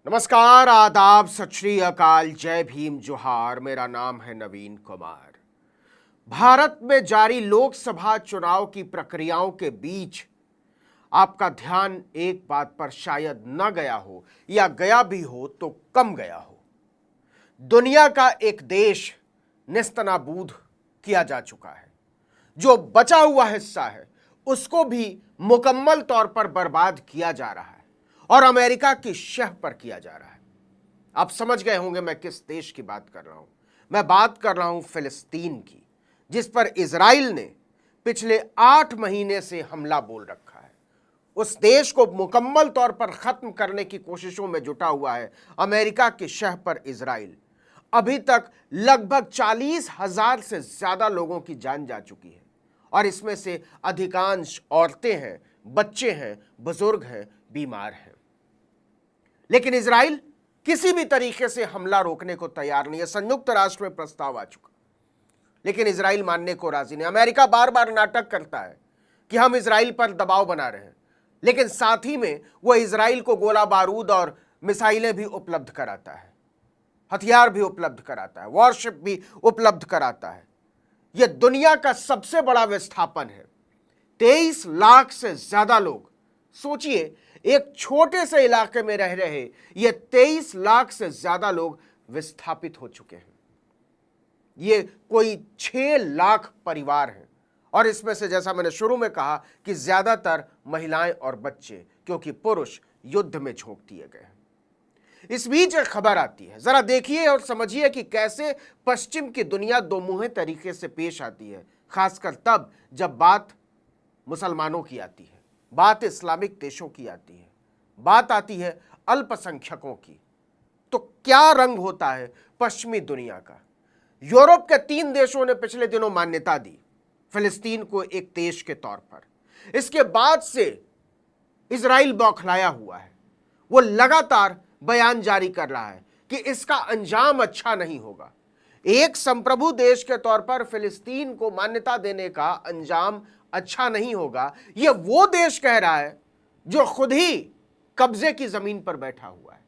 नमस्कार, आदाब, सत श्री अकाल, जय भीम, जोहार। मेरा नाम है नवीन कुमार। भारत में जारी लोकसभा चुनाव की प्रक्रियाओं के बीच आपका ध्यान एक बात पर शायद न गया हो, या गया भी हो तो कम गया हो। दुनिया का एक देश नेस्तनाबूद किया जा चुका है। जो बचा हुआ हिस्सा है उसको भी मुकम्मल तौर पर बर्बाद किया जा रहा है, और अमेरिका की शह पर किया जा रहा है। आप समझ गए होंगे मैं किस देश की बात कर रहा हूं। मैं बात कर रहा हूं फिलिस्तीन की, जिस पर इजराइल ने पिछले 8 महीने से हमला बोल रखा है। उस देश को मुकम्मल तौर पर खत्म करने की कोशिशों में जुटा हुआ है अमेरिका की शह पर इजराइल। अभी तक लगभग 40,000 से ज्यादा लोगों की जान जा चुकी है, और इसमें से अधिकांश औरतें हैं, बच्चे हैं, बुजुर्ग हैं, बीमार हैं। लेकिन इजराइल किसी भी तरीके से हमला रोकने को तैयार नहीं है। संयुक्त राष्ट्र में प्रस्ताव आ चुका, लेकिन इजराइल मानने को राजी नहीं। अमेरिका बार बार नाटक करता है कि हम इजराइल पर दबाव बना रहे हैं, लेकिन साथ ही में वह इजराइल को गोला बारूद और मिसाइलें भी उपलब्ध कराता है, हथियार भी उपलब्ध कराता है, वॉरशिप भी उपलब्ध कराता है। यह दुनिया का सबसे बड़ा विस्थापन है। 23 लाख से ज्यादा लोग, सोचिए, एक छोटे से इलाके में रह रहे ये 23 लाख से ज्यादा लोग विस्थापित हो चुके हैं। ये कोई 6 लाख परिवार हैं, और इसमें से जैसा मैंने शुरू में कहा कि ज्यादातर महिलाएं और बच्चे, क्योंकि पुरुष युद्ध में झोंक दिए गए हैं। इस बीच एक खबर आती है, जरा देखिए और समझिए कि कैसे पश्चिम की दुनिया दो मुंहे तरीके से पेश आती है, खासकर तब जब बात मुसलमानों की आती है, बात इस्लामिक देशों की आती है, बात आती है अल्पसंख्यकों की। तो क्या रंग होता है पश्चिमी दुनिया का। यूरोप के 3 देशों ने पिछले दिनों मान्यता दी फिलिस्तीन को एक देश के तौर पर। इसके बाद से इजराइल बौखलाया हुआ है। वो लगातार बयान जारी कर रहा है कि इसका अंजाम अच्छा नहीं होगा। एक संप्रभु देश के तौर पर फिलिस्तीन को मान्यता देने का अंजाम अच्छा नहीं होगा, यह वो देश कह रहा है जो खुद ही कब्जे की जमीन पर बैठा हुआ है।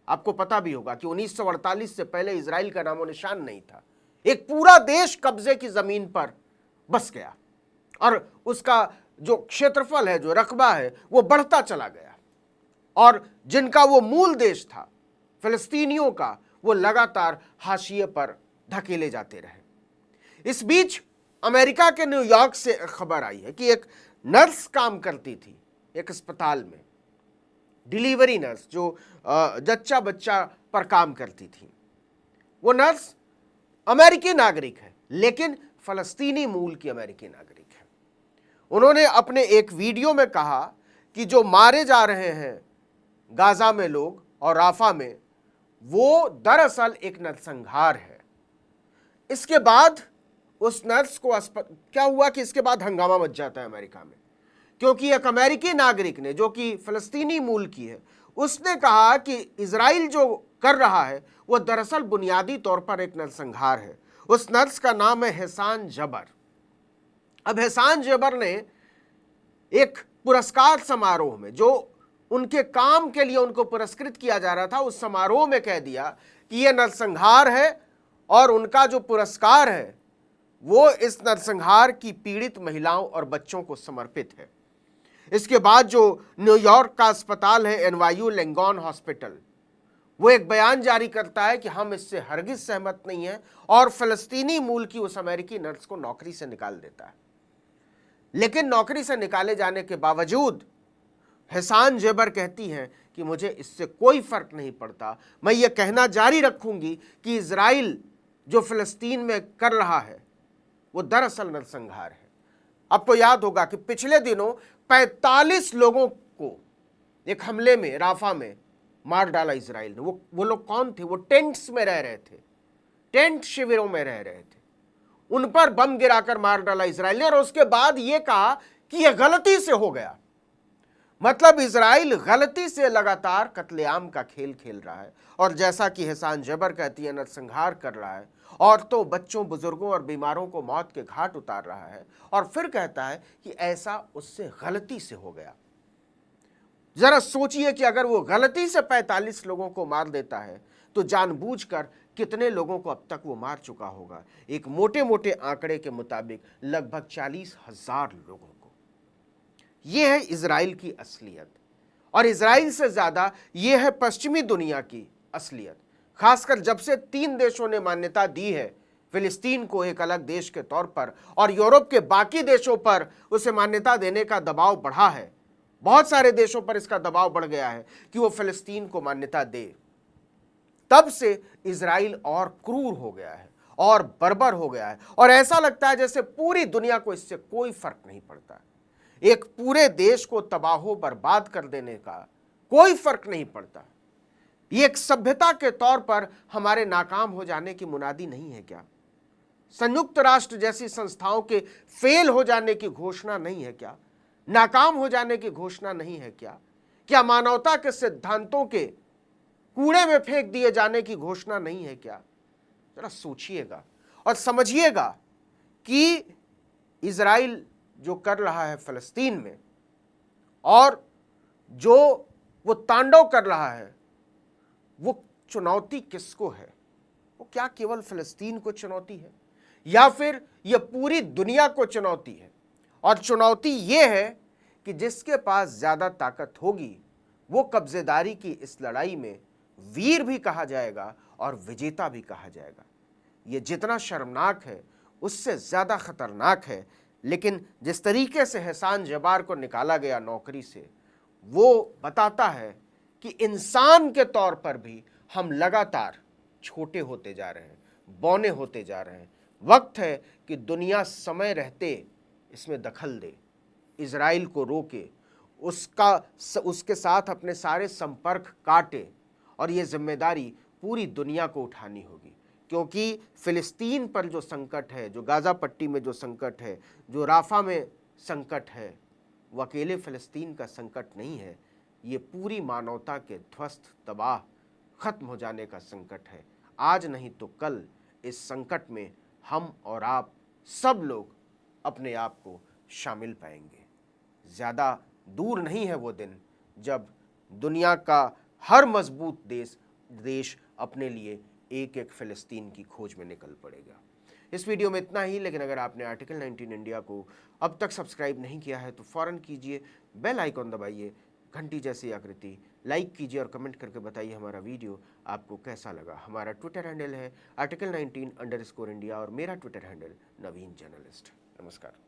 आपको पता भी होगा कि 1948 से पहले इजराइल का नामो निशान नहीं था। एक पूरा देश कब्जे की जमीन पर बस गया, और उसका जो क्षेत्रफल है, जो रकबा है, वो बढ़ता चला गया, और जिनका वो मूल देश था फिलिस्तीनियों का, वो लगातार हाशिए पर धकेले जाते रहे। इस बीच अमेरिका के न्यूयॉर्क से खबर आई है कि एक नर्स काम करती थी एक अस्पताल में, डिलीवरी नर्स, जो जच्चा बच्चा पर काम करती थी। वो नर्स अमेरिकी नागरिक है, लेकिन फलस्तीनी मूल की अमेरिकी नागरिक है। उन्होंने अपने एक वीडियो में कहा कि जो मारे जा रहे हैं गाजा में लोग और राफा में, वो दरअसल एक नरसंहार है। इसके बाद उस नर्स को क्या हुआ कि इसके बाद हंगामा मच जाता है अमेरिका में, क्योंकि एक अमेरिकी नागरिक ने, जो कि फिलिस्तीनी मूल की है, उसने कहा कि इजराइल जो कर रहा है वो दरअसल बुनियादी तौर पर एक नरसंहार है। उस नर्स का नाम है हेसान जबर। अब हेसान जबर ने एक पुरस्कार समारोह में, जो उनके काम के लिए उनको पुरस्कृत किया जा रहा था, उस समारोह में कह दिया कि यह नरसंहार है, और उनका जो पुरस्कार है वो इस नरसंहार की पीड़ित महिलाओं और बच्चों को समर्पित है। इसके बाद जो न्यूयॉर्क का अस्पताल है, एनवायू लेंगॉन हॉस्पिटल, वो एक बयान जारी करता है कि हम इससे हरगिज सहमत नहीं हैं, और फिलिस्तीनी मूल की उस अमेरिकी नर्स को नौकरी से निकाल देता है। लेकिन नौकरी से निकाले जाने के बावजूद हेसान जेबर कहती हैं कि मुझे इससे कोई फर्क नहीं पड़ता, मैं ये कहना जारी रखूंगी कि इजराइल जो फिलिस्तीन में कर रहा है वो दरअसल नरसंहार है। आपको याद होगा कि पिछले दिनों 45 लोगों को एक हमले में राफा में मार डाला इजराइल ने। वो लोग कौन थे? वो टेंट्स में रह रहे थे, टेंट शिविरों में रह रहे थे। उन पर बम गिराकर मार डाला इजराइल ने, और उसके बाद ये कहा कि यह गलती से हो गया। मतलब इजराइल गलती से लगातार कत्लेआम का खेल खेल रहा है, और जैसा कि हेसान जबर कहती है, नरसंहार कर रहा है, औरतों, बच्चों, बुजुर्गों और बीमारों को मौत के घाट उतार रहा है, और फिर कहता है कि ऐसा उससे गलती से हो गया। जरा सोचिए कि अगर वो गलती से 45 लोगों को मार देता है तो जानबूझकर कितने लोगों को अब तक वो मार चुका होगा। एक मोटे मोटे आंकड़े के मुताबिक लगभग 40,000 लोगों को। यह है इजराइल की असलियत, और इजराइल से ज्यादा यह है पश्चिमी दुनिया की असलियत। खासकर जब से 3 देशों ने मान्यता दी है फिलिस्तीन को एक अलग देश के तौर पर, और यूरोप के बाकी देशों पर उसे मान्यता देने का दबाव बढ़ा है, बहुत सारे देशों पर इसका दबाव बढ़ गया है कि वो फिलिस्तीन को मान्यता दे, तब से इजराइल और क्रूर हो गया है और बर्बर हो गया है, और ऐसा लगता है जैसे पूरी दुनिया को इससे कोई फर्क नहीं पड़ता। एक पूरे देश को तबाहो बर्बाद कर देने का कोई फर्क नहीं पड़ता। ये एक सभ्यता के तौर पर हमारे नाकाम हो जाने की मुनादी नहीं है क्या? संयुक्त राष्ट्र जैसी संस्थाओं के फेल हो जाने की घोषणा नहीं है क्या? नाकाम हो जाने की घोषणा नहीं है क्या? क्या मानवता के सिद्धांतों के कूड़े में फेंक दिए जाने की घोषणा नहीं है क्या? जरा सोचिएगा और समझिएगा कि इजराइल जो कर रहा है फिलिस्तीन में, और जो वो तांडव कर रहा है, वो चुनौती किसको है? वो क्या केवल फिलिस्तीन को चुनौती है, या फिर ये पूरी दुनिया को चुनौती है? और चुनौती ये है कि जिसके पास ज्यादा ताकत होगी वो कब्जेदारी की इस लड़ाई में वीर भी कहा जाएगा और विजेता भी कहा जाएगा। ये जितना शर्मनाक है उससे ज्यादा खतरनाक है। लेकिन जिस तरीके से एहसान जबार को निकाला गया नौकरी से, वो बताता है कि इंसान के तौर पर भी हम लगातार छोटे होते जा रहे हैं, बौने होते जा रहे हैं। वक्त है कि दुनिया समय रहते इसमें दखल दे, इजराइल को रोके, उसके साथ अपने सारे संपर्क काटे, और ये जिम्मेदारी पूरी दुनिया को उठानी होगी। क्योंकि फिलिस्तीन पर जो संकट है, जो गाज़ा पट्टी में जो संकट है, जो राफा में संकट है, वो अकेले फिलिस्तीन का संकट नहीं है, ये पूरी मानवता के ध्वस्त तबाह खत्म हो जाने का संकट है। आज नहीं तो कल इस संकट में हम और आप सब लोग अपने आप को शामिल पाएंगे। ज़्यादा दूर नहीं है वो दिन जब दुनिया का हर मजबूत देश अपने लिए एक एक फिलिस्तीन की खोज में निकल पड़ेगा। इस वीडियो में इतना ही, लेकिन अगर आपने आर्टिकल 19 इंडिया को अब तक सब्सक्राइब नहीं किया है तो फ़ौरन कीजिए, बेल आइकॉन दबाइए, घंटी जैसी आकृति, लाइक कीजिए और कमेंट करके बताइए हमारा वीडियो आपको कैसा लगा। हमारा ट्विटर हैंडल है article19_India और मेरा ट्विटर हैंडल नवीन जर्नलिस्ट। नमस्कार।